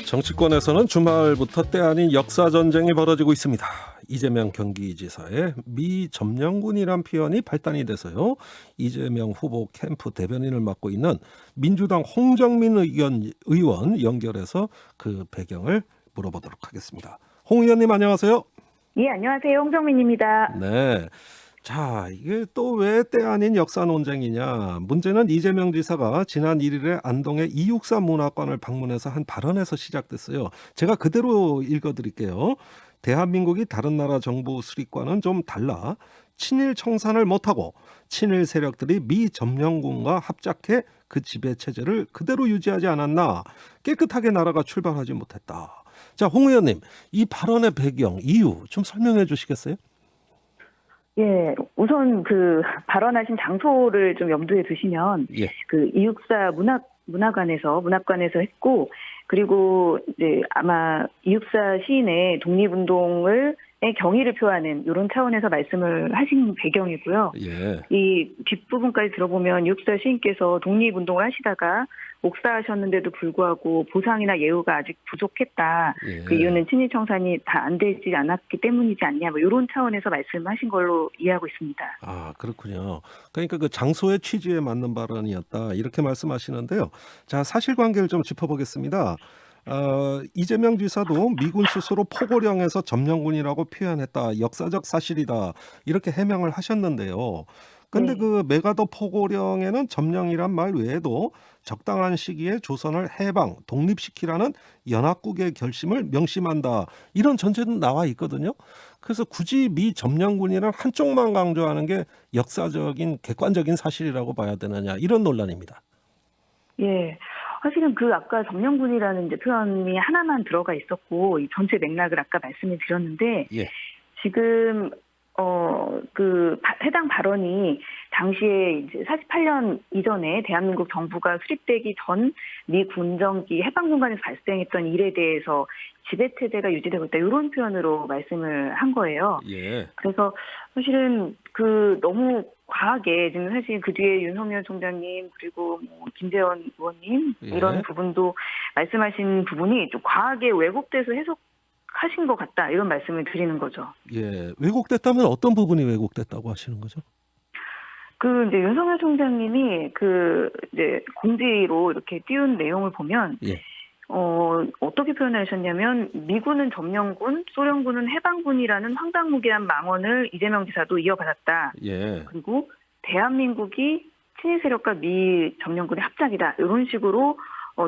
정치권에서는 주말부터 때 아닌 역사전쟁이 벌어지고 있습니다. 이재명 경기지사의 미점령군이란 표현이 발단이 돼서요. 이재명 후보 캠프 대변인을 맡고 있는 민주당 홍정민 의원 연결해서 그 배경을 물어보도록 하겠습니다. 홍 의원님 안녕하세요. 예, 안녕하세요. 홍정민입니다. 네. 자, 이게 또 왜 때 아닌 역사 논쟁이냐. 문제는 이재명 지사가 지난 1일에 안동의 이육사 문화관을 방문해서 한 발언에서 시작됐어요. 제가 그대로 읽어드릴게요. 대한민국이 다른 나라 정부 수립과는 좀 달라 친일 청산을 못하고 친일 세력들이 미점령군과 합작해 그 지배체제를 그대로 유지하지 않았나. 깨끗하게 나라가 출발하지 못했다. 자, 홍 의원님, 이 발언의 배경, 이유 좀 설명해 주시겠어요? 예, 우선 그 발언하신 장소를 좀 염두에 두시면, 예. 그 이육사 문화관에서 했고, 그리고 이제 아마 이육사 시인의 독립운동의 경의를 표하는 이런 차원에서 말씀을 하신 배경이고요. 예. 이 뒷부분까지 들어보면 이육사 시인께서 독립운동을 하시다가 옥사하셨는데도 불구하고 보상이나 예우가 아직 부족했다. 예. 그 이유는 친일 청산이 다 안 되지 않았기 때문이지 않냐. 뭐 이런 차원에서 말씀하신 걸로 이해하고 있습니다. 아, 그렇군요. 그러니까 그 장소의 취지에 맞는 발언이었다. 이렇게 말씀하시는데요. 자, 사실관계를 좀 짚어보겠습니다. 이재명 지사도 미군 스스로 포고령에서 점령군이라고 표현했다. 역사적 사실이다. 이렇게 해명을 하셨는데요. 근데 네. 그 메가더 포고령에는 점령이란 말 외에도 적당한 시기에 조선을 해방, 독립시키라는 연합국의 결심을 명심한다. 이런 전제도 나와 있거든요. 그래서 굳이 미점령군이란 한쪽만 강조하는 게 역사적인 객관적인 사실이라고 봐야 되느냐. 이런 논란입니다. 예. 사실은 그 아까 점령군이라는 이제 표현이 하나만 들어가 있었고, 이 전체 맥락을 아까 말씀을 드렸는데, 예. 지금 해당 발언이 당시에 이제 48년 이전에 대한민국 정부가 수립되기 전 미 군정기 해방군간에서 발생했던 일에 대해서 지배체제가 유지되고 있다. 이런 표현으로 말씀을 한 거예요. 예. 그래서 사실은 그 너무 과하게 지금 사실 그 뒤에 윤석열 총장님 그리고 뭐 김재원 의원님 예. 이런 부분도 말씀하신 부분이 좀 과하게 왜곡돼서 해석하신 것 같다. 이런 말씀을 드리는 거죠. 예. 왜곡됐다면 어떤 부분이 왜곡됐다고 하시는 거죠? 그 이제 윤석열 총장님이 그 이제 공지로 이렇게 띄운 내용을 보면 예. 어떻게 표현하셨냐면 미군은 점령군, 소련군은 해방군이라는 황당무계한 망언을 이재명 지사도 이어받았다. 예. 그리고 대한민국이 친일 세력과 미 점령군의 합작이다. 이런 식으로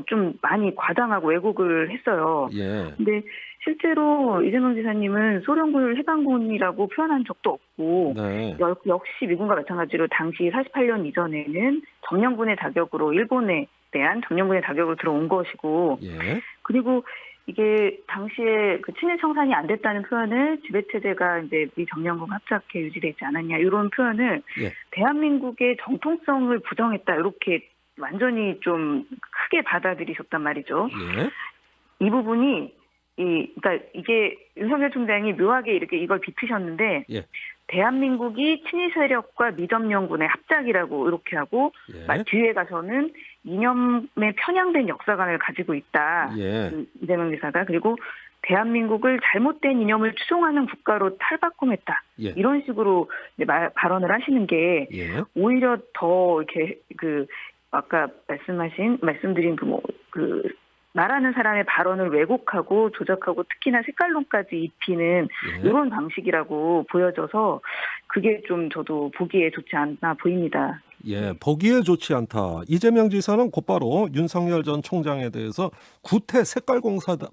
좀 많이 과장하고 왜곡을 했어요. 예. 근데 실제로 이재명 지사님은 소련군을 해방군이라고 표현한 적도 없고, 네. 역시 미군과 마찬가지로 당시 48년 이전에는 점령군의 자격으로 일본에 대한 점령군의 자격으로 들어온 것이고, 예. 그리고 이게 당시에 그 친일 청산이 안 됐다는 표현을 지배체제가 이제 미 점령군 합작해 유지되지 않았냐 이런 표현을 예. 대한민국의 정통성을 부정했다 이렇게 완전히 좀 크게 받아들이셨단 말이죠. 예. 이 부분이 그러니까 이게 윤석열 총장이 묘하게 이렇게 이걸 비트셨는데 예. 대한민국이 친일 세력과 미점령군의 합작이라고 이렇게 하고 예. 뒤에 가서는 이념에 편향된 역사관을 가지고 있다. 예. 이재명 지사가 그리고 대한민국을 잘못된 이념을 추종하는 국가로 탈바꿈했다. 예. 이런 식으로 이제 발언을 하시는 게 예. 오히려 더 이렇게 아까 말씀드린 말하는 사람의 발언을 왜곡하고 조작하고 특히나 색깔론까지 입히는 예. 이런 방식이라고 보여져서 그게 좀 저도 보기에 좋지 않나 보입니다. 예, 보기에 좋지 않다. 이재명 지사는 곧바로 윤석열 전 총장에 대해서 구태 색깔 공세다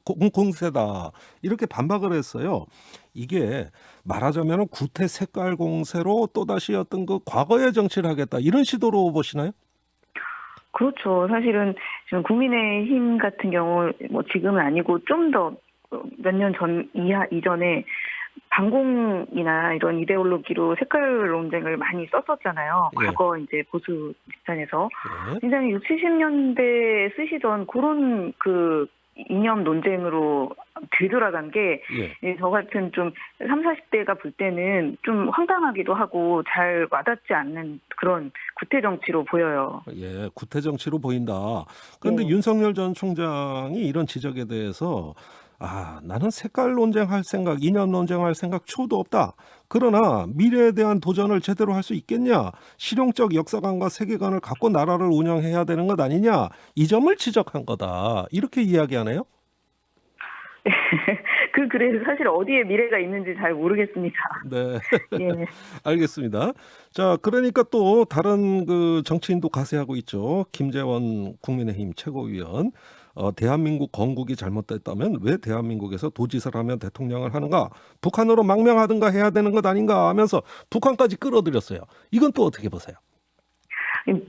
이렇게 반박을 했어요. 이게 말하자면 구태 색깔 공세로 또다시 어떤 그 과거의 정치를 하겠다 이런 시도로 보시나요? 그렇죠. 사실은 지금 국민의힘 같은 경우 뭐 지금은 아니고 좀 더 몇 년 전 이전에 반공이나 이런 이데올로기로 색깔 논쟁을 많이 썼었잖아요. 예. 과거 이제 보수 집단에서 예. 굉장히 60, 70년대에 쓰시던 그런 그 이념 논쟁으로 되돌아간 게 예. 저 같은 좀 3, 40대가 볼 때는 좀 황당하기도 하고 잘 와닿지 않는 그런 구태 정치로 보여요. 예. 구태 정치로 보인다. 그런데 네. 윤석열 전 총장이 이런 지적에 대해서 나는 색깔 논쟁할 생각, 이념 논쟁할 생각 초도 없다. 그러나 미래에 대한 도전을 제대로 할 수 있겠냐? 실용적 역사관과 세계관을 갖고 나라를 운영해야 되는 것 아니냐? 이 점을 지적한 거다. 이렇게 이야기하네요. 그 글에 사실 어디에 미래가 있는지 잘 모르겠습니다. 네. 예. 알겠습니다. 자, 그러니까 또 다른 그 정치인도 가세하고 있죠. 김재원 국민의힘 최고위원. 대한민국 건국이 잘못됐다면 왜 대한민국에서 도지사를 하면 대통령을 하는가? 북한으로 망명하든가 해야 되는 것 아닌가 하면서 북한까지 끌어들였어요. 이건 또 어떻게 보세요?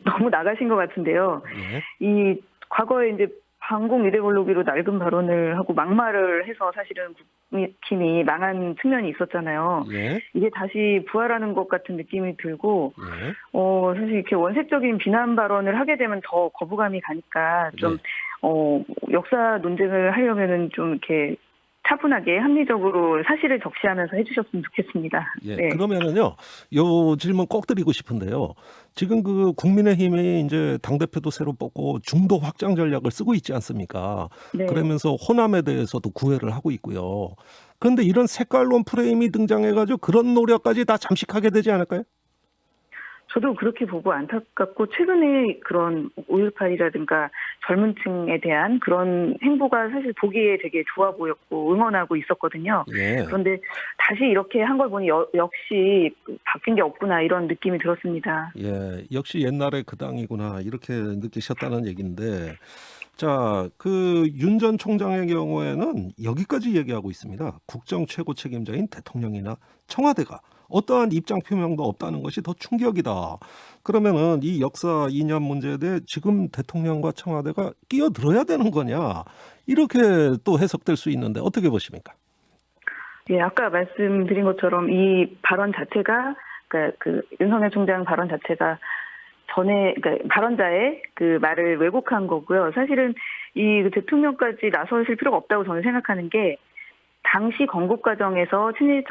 너무 나가신 것 같은데요. 예. 이 과거에 이제 반공 이데올로기로 낡은 발언을 하고 막말을 해서 사실은 국민팀이 망한 측면이 있었잖아요. 예. 이게 다시 부활하는 것 같은 느낌이 들고, 예. 사실 이렇게 원색적인 비난 발언을 하게 되면 더 거부감이 가니까 좀, 역사 논쟁을 하려면은 좀 이렇게 차분하게 합리적으로 사실을 적시하면서 해주셨으면 좋겠습니다. 예, 네. 그러면은요, 요 질문 꼭 드리고 싶은데요. 지금 그 국민의힘이 이제 당대표도 새로 뽑고 중도 확장 전략을 쓰고 있지 않습니까? 네. 그러면서 호남에 대해서도 구애를 하고 있고요. 그런데 이런 색깔론 프레임이 등장해가지고 그런 노력까지 다 잠식하게 되지 않을까요? 저도 그렇게 보고 안타깝고 최근에 그런 5.18이라든가 젊은 층에 대한 그런 행보가 사실 보기에 되게 좋아 보였고 응원하고 있었거든요. 예. 그런데 다시 이렇게 한 걸 보니 역시 바뀐 게 없구나 이런 느낌이 들었습니다. 예, 역시 옛날에 그 당이구나 이렇게 느끼셨다는 얘기인데, 자, 그 윤 전 총장의 경우에는 여기까지 얘기하고 있습니다. 국정 최고 책임자인 대통령이나 청와대가 어떠한 입장 표명도 없다는 것이 더 충격이다. 그러면은 이 역사 이념 문제에 대해 지금 대통령과 청와대가 끼어들어야 되는 거냐? 이렇게 또 해석될 수 있는데 어떻게 보십니까? 예, 아까 말씀드린 것처럼 이 발언 자체가 그러니까 그 윤석열 총장 발언 자체가 그러니까 발언자의 그 말을 왜곡한 거고요. 사실은 이 대통령까지 나서실 필요가 없다고 저는 생각하는 게 당시 건국 과정에서 친일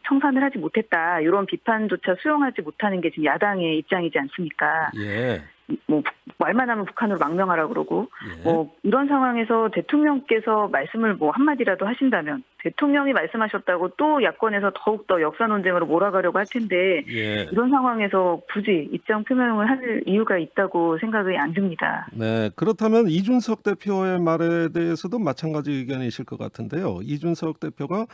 청산을 하지 못했다. 이런 비판조차 수용하지 못하는 게 지금 야당의 입장이지 않습니까? 예. 뭐 말만 하면 북한으로 망명하라 그러고 예. 이런 상황에서 대통령께서 말씀을 한마디라도 하신다면 대통령이 말씀하셨다고 또 야권에서 더욱더 역사 논쟁으로 몰아가려고 할 텐데 예. 이런 상황에서 굳이 입장 표명을 할 이유가 있다고 생각이 안 듭니다. 네, 그렇다면 이준석 대표의 말에 대해서도 마찬가지 의견이실 것 같은데요. 이준석 대표가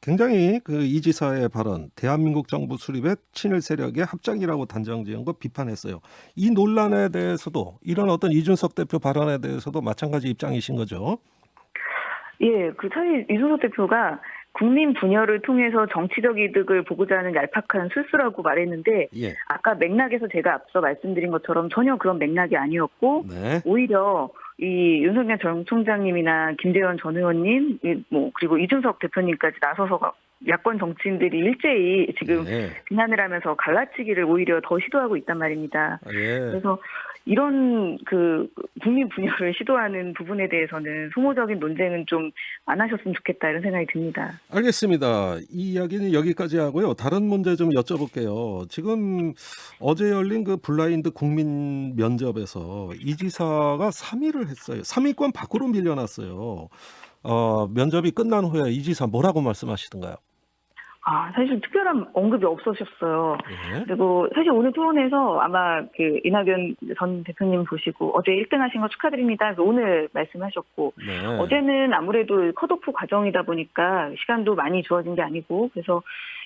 굉장히 그 이 지사의 발언, 대한민국 정부 수립의 친일 세력의 합작이라고 단정지은 거 비판했어요. 이 논란에 대해서도 이런 어떤 이준석 대표 발언에 대해서도 마찬가지 입장이신 거죠? 예, 사실 이준석 대표가 국민 분열을 통해서 정치적 이득을 보고자 하는 얄팍한 술수라고 말했는데 예. 아까 맥락에서 제가 앞서 말씀드린 것처럼 전혀 그런 맥락이 아니었고 네. 오히려 이 윤석열 전 총장님이나 김재원 전 의원님 그리고 이준석 대표님까지 나서서 야권 정치인들이 일제히 지금 예. 비난을 하면서 갈라치기를 오히려 더 시도하고 있단 말입니다. 예. 그래서 이런 국민 분열을 시도하는 부분에 대해서는 소모적인 논쟁은 좀 안 하셨으면 좋겠다 이런 생각이 듭니다. 알겠습니다. 이 이야기는 여기까지 하고요. 다른 문제 좀 여쭤볼게요. 지금 어제 열린 그 블라인드 국민 면접에서 이 지사가 3위를 했어요. 3위권 밖으로 밀려났어요. 면접이 끝난 후에 이 지사 뭐라고 말씀하시던가요? 사실 특별한 언급이 없으셨어요. 예. 그리고 사실 오늘 토론에서 아마 이낙연 전 대표님 보시고 어제 1등 하신 거 축하드립니다. 그래서 오늘 말씀하셨고 네. 어제는 아무래도 컷오프 과정이다 보니까 시간도 많이 주어진 게 아니고 그래서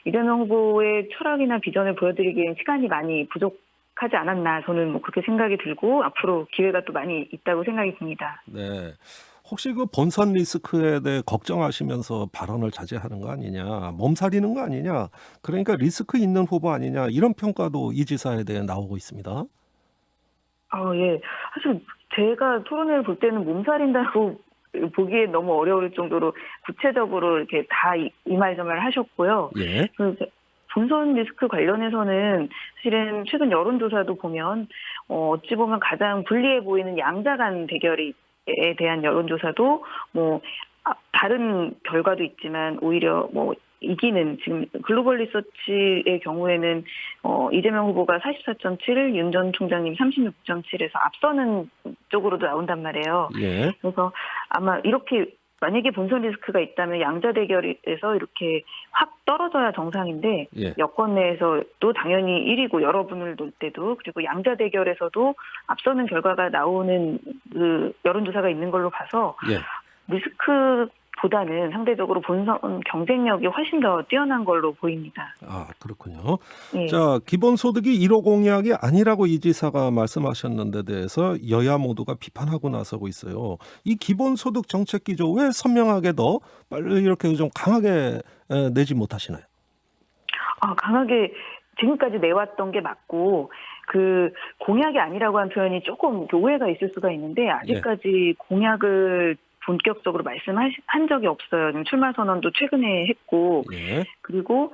이재명 후보의 철학이나 비전을 보여드리기엔 시간이 많이 부족하지 않았나 저는 그렇게 생각이 들고 앞으로 기회가 또 많이 있다고 생각이 듭니다. 네. 혹시 그 본선 리스크에 대해 걱정하시면서 발언을 자제하는 거 아니냐, 몸살이는 거 아니냐, 그러니까 리스크 있는 후보 아니냐 이런 평가도 이 지사에 대해 나오고 있습니다. 예. 사실 제가 토론을 볼 때는 몸살인다고 보기에 너무 어려울 정도로 구체적으로 이렇게 다 이 말 저 말 하셨고요. 예. 본선 리스크 관련해서는 사실은 최근 여론조사도 보면 어찌 보면 가장 불리해 보이는 양자 간 대결이 대한 여론조사도 뭐 다른 결과도 있지만 오히려 뭐 이기는 지금 글로벌 리서치의 경우에는 이재명 후보가 44.7, 윤 전 총장님 36.7에서 앞서는 쪽으로도 나온단 말이에요. 예. 그래서 아마 이렇게 만약에 본선 리스크가 있다면 양자 대결에서 이렇게 확 떨어져야 정상인데 예. 여권 내에서도 당연히 1위고 여러분을 놓을 때도 그리고 양자 대결에서도 앞서는 결과가 나오는 그 여론조사가 있는 걸로 봐서 예. 리스크보다는 상대적으로 본선 경쟁력이 훨씬 더 뛰어난 걸로 보입니다. 아, 그렇군요. 예. 자, 기본소득이 1호 공약이 아니라고 이 지사가 말씀하셨는데 대해서 여야 모두가 비판하고 나서고 있어요. 이 기본소득 정책 기조 왜 선명하게 더 빨리 이렇게 좀 강하게 내지 못하시나요? 강하게 지금까지 내왔던 게 맞고 그 공약이 아니라고 한 표현이 조금 오해가 있을 수가 있는데 아직까지 공약을 본격적으로 말씀한 적이 없어요. 지금 출마 선언도 최근에 했고 예. 그리고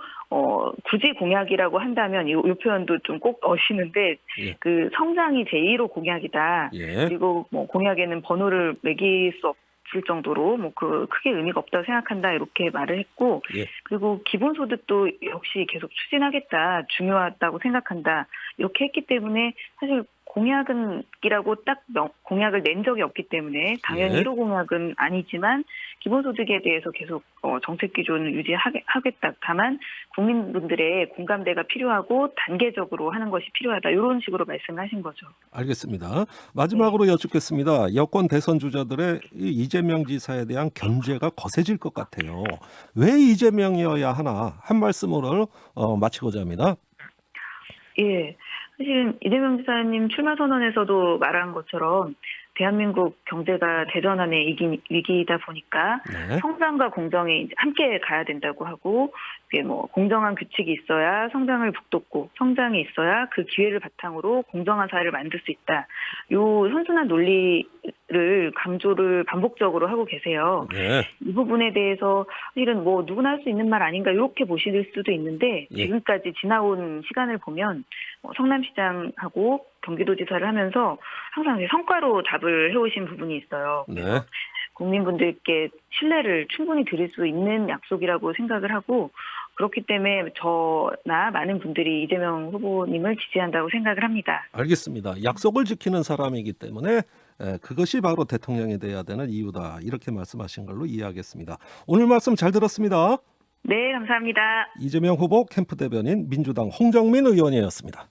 굳이 공약이라고 한다면 이 표현도 좀 꼭 넣으시는데 예. 그 성장이 제1호 공약이다. 예. 그리고 뭐 공약에는 번호를 매길 수 없을 정도로 뭐 그 크게 의미가 없다고 생각한다 이렇게 말을 했고 예. 그리고 기본소득도 역시 계속 추진하겠다 중요하다고 생각한다 이렇게 했기 때문에 사실 공약은이라고 딱 공약을 낸 적이 없기 때문에 당연히 예. 1호 공약은 아니지만 기본소득에 대해서 계속 정책 기조는 유지하겠다. 다만 국민분들의 공감대가 필요하고 단계적으로 하는 것이 필요하다. 이런 식으로 말씀하신 거죠. 알겠습니다. 마지막으로 여쭙겠습니다. 여권 대선 주자들의 이 이재명 지사에 대한 견제가 거세질 것 같아요. 왜 이재명이어야 하나 한 말씀으로 마치고자 합니다. 예. 사실은 이재명 지사님 출마 선언에서도 말한 것처럼 대한민국 경제가 대전환의 위기이다 보니까 네. 성장과 공정이 이제 함께 가야 된다고 하고 이게 뭐 공정한 규칙이 있어야 성장을 북돋고 성장이 있어야 그 기회를 바탕으로 공정한 사회를 만들 수 있다. 요 선순환 논리를 강조를 반복적으로 하고 계세요. 네. 이 부분에 대해서 사실은 뭐 누구나 할 수 있는 말 아닌가 이렇게 보실 수도 있는데 예. 지금까지 지나온 시간을 보면 성남시장하고 경기도지사를 하면서 항상 성과로 답을 해오신 부분이 있어요. 네. 국민분들께 신뢰를 충분히 드릴 수 있는 약속이라고 생각을 하고 그렇기 때문에 저나 많은 분들이 이재명 후보님을 지지한다고 생각을 합니다. 알겠습니다. 약속을 지키는 사람이기 때문에 그것이 바로 대통령이 돼야 되는 이유다. 이렇게 말씀하신 걸로 이해하겠습니다. 오늘 말씀 잘 들었습니다. 네, 감사합니다. 이재명 후보 캠프 대변인 민주당 홍정민 의원이었습니다.